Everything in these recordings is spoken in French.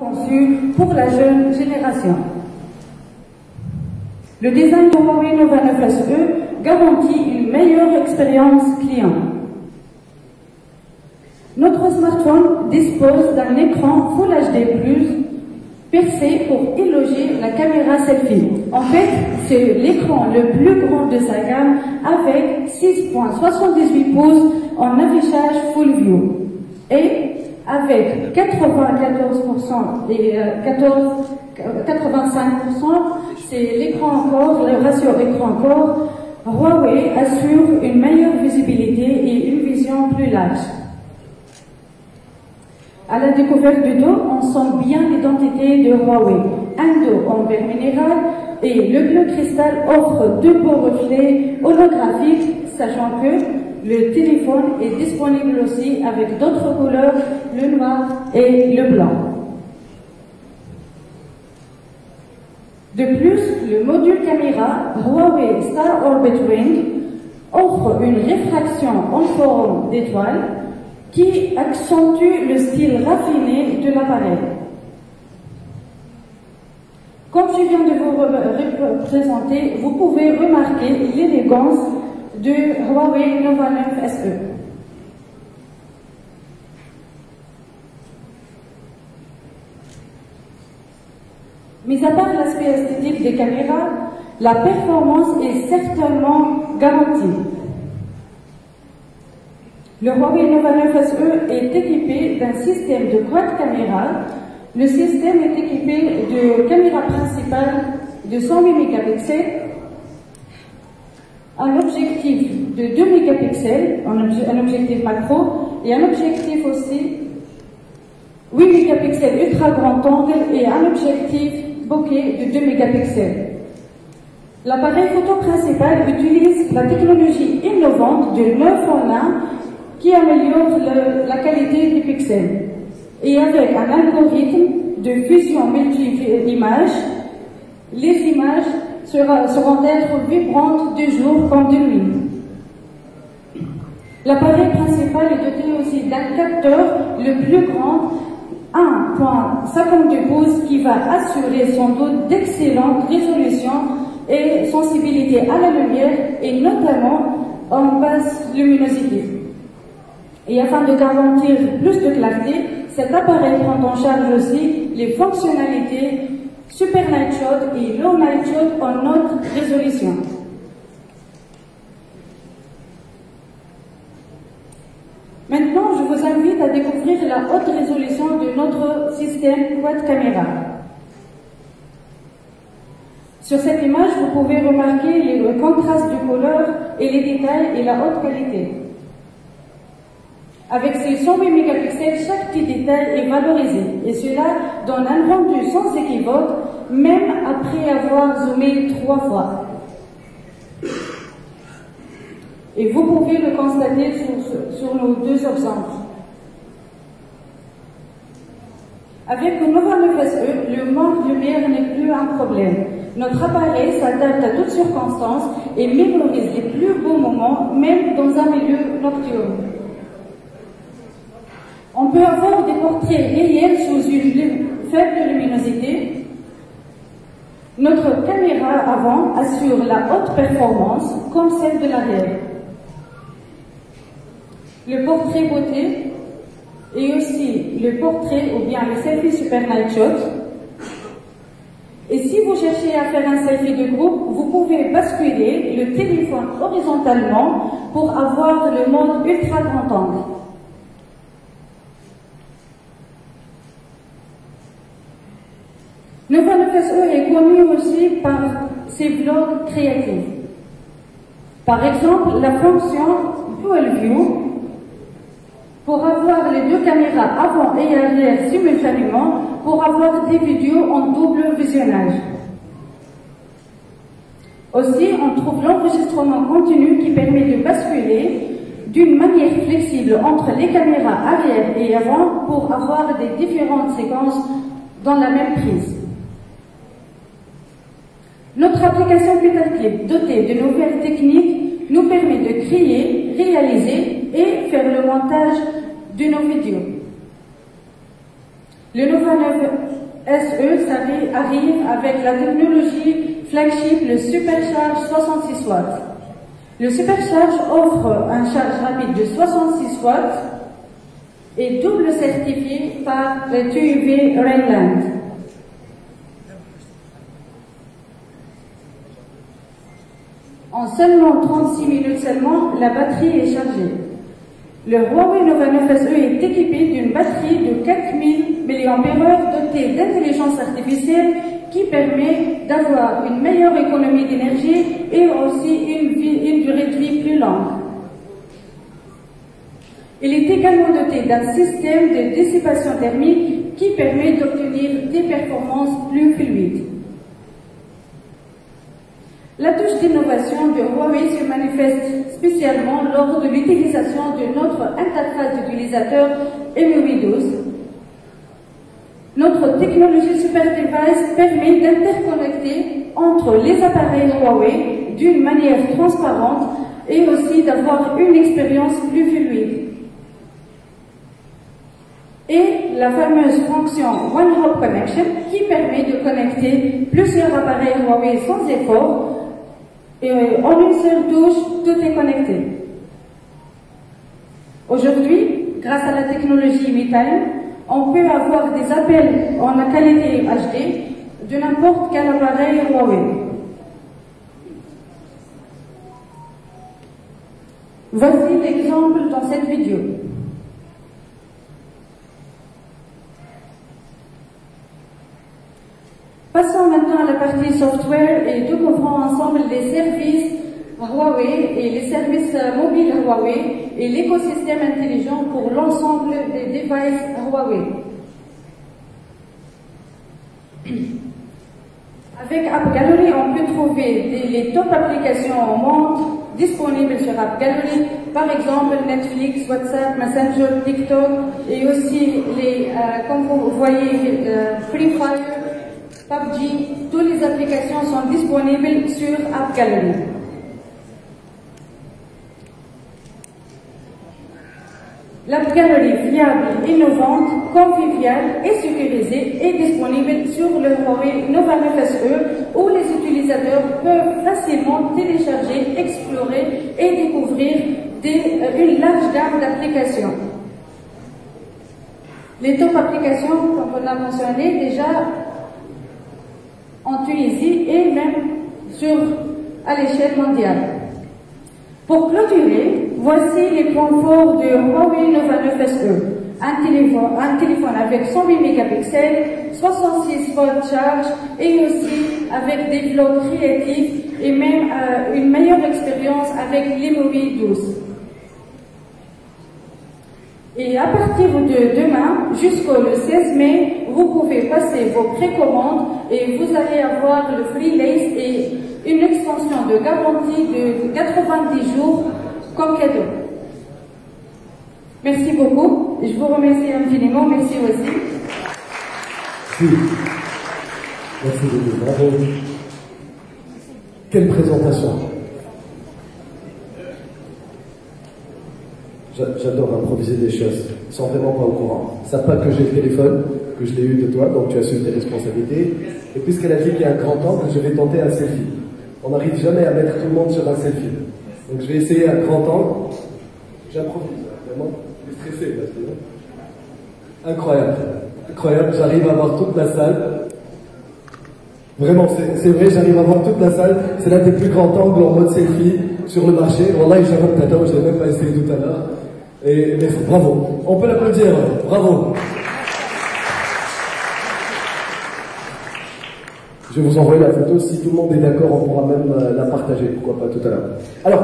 conçu pour la jeune génération. Le design de Huawei Nova 9 SE garantit une meilleure expérience client. Notre smartphone dispose d'un écran Full HD+, percé pour éloger la caméra selfie. En fait, c'est l'écran le plus grand de sa gamme avec 6,78 pouces en affichage Full View. Et avec 94% et 85%, c'est l'écran encore, le ratio écran-corps, Huawei assure une meilleure visibilité et une vision plus large. À la découverte du dos, on sent bien l'identité de Huawei. Un dos en verre minéral et le bleu cristal offre deux beaux reflets holographiques, sachant que le téléphone est disponible aussi avec d'autres couleurs, le noir et le blanc. De plus, le module caméra Huawei Star Orbit Ring offre une réfraction en forme d'étoile qui accentue le style raffiné de l'appareil. Comme je viens de vous présenter, vous pouvez remarquer l'élégance de Huawei Nova 9 SE. Mis à part l'aspect esthétique des caméras, la performance est certainement garantie. Le Huawei Nova 9 SE est équipé d'un système de quad caméra. Le système est équipé de caméra principale de 108 mégapixels, un objectif de 2 mégapixels, un objectif macro, et un objectif aussi 8 mégapixels ultra grand angle et un objectif bokeh de 2 mégapixels. L'appareil photo principal utilise la technologie innovante de 9 en 1 qui améliore la qualité des pixels. Et avec un algorithme de fusion multi-images, les images seront être vibrantes de jour comme de nuit. L'appareil principal est doté aussi d'un capteur le plus grand, 1,52 pouces, qui va assurer sans doute d'excellente résolution et sensibilité à la lumière et notamment en basse luminosité. Et afin de garantir plus de clarté, cet appareil prend en charge aussi les fonctionnalités Super Night Shot et Low Night Shot en haute résolution. Maintenant, je vous invite à découvrir la haute résolution de notre système quad caméra. Sur cette image, vous pouvez remarquer le contraste de couleurs et les détails et la haute qualité. Avec ces 108 mégapixels, chaque petit détail est valorisé et cela donne un rendu sans équivoque, même après avoir zoomé 3 fois. Et vous pouvez le constater sur nos deux exemples. Avec le Nova 9 SE, le manque de lumière n'est plus un problème. Notre appareil s'adapte à toutes circonstances et mémorise les plus beaux moments, même dans un milieu nocturne. On peut avoir des portraits réels sous une faible luminosité. Notre caméra avant assure la haute performance comme celle de l'arrière. Le portrait beauté et aussi le portrait ou bien le selfie Super Night Shot. Et si vous cherchez à faire un selfie de groupe, vous pouvez basculer le téléphone horizontalement pour avoir le mode ultra grand angle. Nova 9 SE est connu aussi par ses vlogs créatifs. Par exemple, la fonction Dual View pour avoir les deux caméras avant et arrière simultanément pour avoir des vidéos en double visionnage. Aussi, on trouve l'enregistrement continu qui permet de basculer d'une manière flexible entre les caméras arrière et avant pour avoir des différentes séquences dans la même prise. Notre application Petalclip, dotée de nouvelles techniques, nous permet de créer, réaliser et faire le montage de nos vidéos. Le Nova 9 SE arrive avec la technologie flagship, le Supercharge 66 watts. Le Supercharge offre un charge rapide de 66 watts et double certifié par le TÜV Rheinland. En seulement 36 minutes seulement, la batterie est chargée. Le Huawei Nova 9 SE est équipé d'une batterie de 4000 mAh dotée d'intelligence artificielle qui permet d'avoir une meilleure économie d'énergie et aussi une durée de vie plus longue. Il est également doté d'un système de dissipation thermique qui permet d'obtenir des performances plus fluides. La touche d'innovation de Huawei se manifeste spécialement lors de l'utilisation de notre interface d'utilisateur MIUI 12. Notre technologie Super Device permet d'interconnecter entre les appareils Huawei d'une manière transparente et aussi d'avoir une expérience plus fluide. Et la fameuse fonction One Hop Connection qui permet de connecter plusieurs appareils Huawei sans effort. Et en une seule touche, tout est connecté. Aujourd'hui, grâce à la technologie MiTime, on peut avoir des appels en qualité HD de n'importe quel appareil Huawei. Voici l'exemple dans cette vidéo. Passons maintenant à la partie software et découvrons ensemble les services Huawei et les services mobiles Huawei et l'écosystème intelligent pour l'ensemble des devices Huawei. Avec App Gallery, on peut trouver les top applications au monde disponibles sur App Gallery, par exemple Netflix, WhatsApp, Messenger, TikTok et aussi comme vous voyez, Free Fire, PUBG, toutes les applications sont disponibles sur App Gallery. L'App Gallery fiable, innovante, conviviale et sécurisée est disponible sur le Huawei Nova 9 SE où les utilisateurs peuvent facilement télécharger, explorer et découvrir une large gamme d'applications. Les top applications, comme on a mentionné déjà, en Tunisie et même à l'échelle mondiale. Pour clôturer, voici les points forts de Huawei Nova 9 SE. Un téléphone avec 108 mégapixels, 66 watts de charge et aussi avec des vlogs créatifs et même une meilleure expérience avec l'MIUI 12. Et à partir de demain, jusqu'au 16 mai, vous pouvez passer vos précommandes et vous allez avoir le Free Lace et une extension de garantie de 90 jours comme cadeau. Merci beaucoup. Je vous remercie infiniment. Merci aussi. Merci beaucoup. Bravo. Quelle présentation. J'adore improviser des choses. Ils sont vraiment pas au courant. Ils savent pas que j'ai le téléphone, que je l'ai eu de toi, donc tu assumes tes responsabilités. Et puisqu'elle a dit qu'il y a un grand angle, je vais tenter un selfie. On n'arrive jamais à mettre tout le monde sur un selfie. Donc je vais essayer un grand angle. J'improvise, vraiment. Je suis stressé parce que... Incroyable. Incroyable, j'arrive à voir toute la salle. Vraiment, c'est vrai, j'arrive à voir toute la salle. C'est l'un des plus grands angles en mode selfie sur le marché. Wallah, j'avoue que je l'ai même pas essayé tout à l'heure. Mais bravo. On peut l'applaudir. Bravo. Je vais vous envoyer la photo. Si tout le monde est d'accord, on pourra même la partager. Pourquoi pas tout à l'heure. Alors,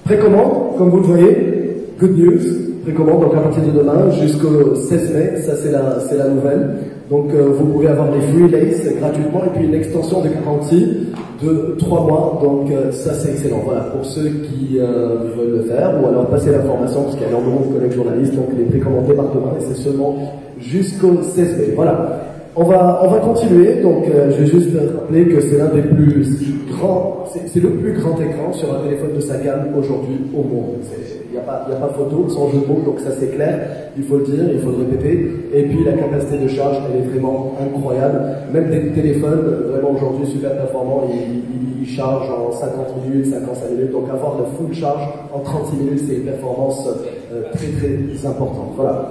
précommande, comme vous le voyez, good news. Précommande, donc à partir de demain jusqu'au 16 mai, ça c'est la nouvelle. Donc vous pouvez avoir les free lace gratuitement et puis une extension de garantie de 3 mois. Donc ça c'est excellent. Voilà, pour ceux qui veulent le faire ou alors passer l'information parce qu'il y a énormément de collègues journalistes. Donc les précommandes démarrent demain et c'est seulement jusqu'au 16 mai. Voilà. On va continuer, donc je vais juste rappeler que c'est l'un des plus grands, c'est le plus grand écran sur un téléphone de sa gamme aujourd'hui au monde. Il n'y a pas photo, sans jeu de mots, donc ça c'est clair, il faut le dire, il faut le répéter. Et puis la capacité de charge, elle est vraiment incroyable. Même des téléphones, vraiment aujourd'hui super performants, ils chargent en 50 minutes, 55 minutes, donc avoir de full charge en 36 minutes, c'est une performance très très importante. Voilà.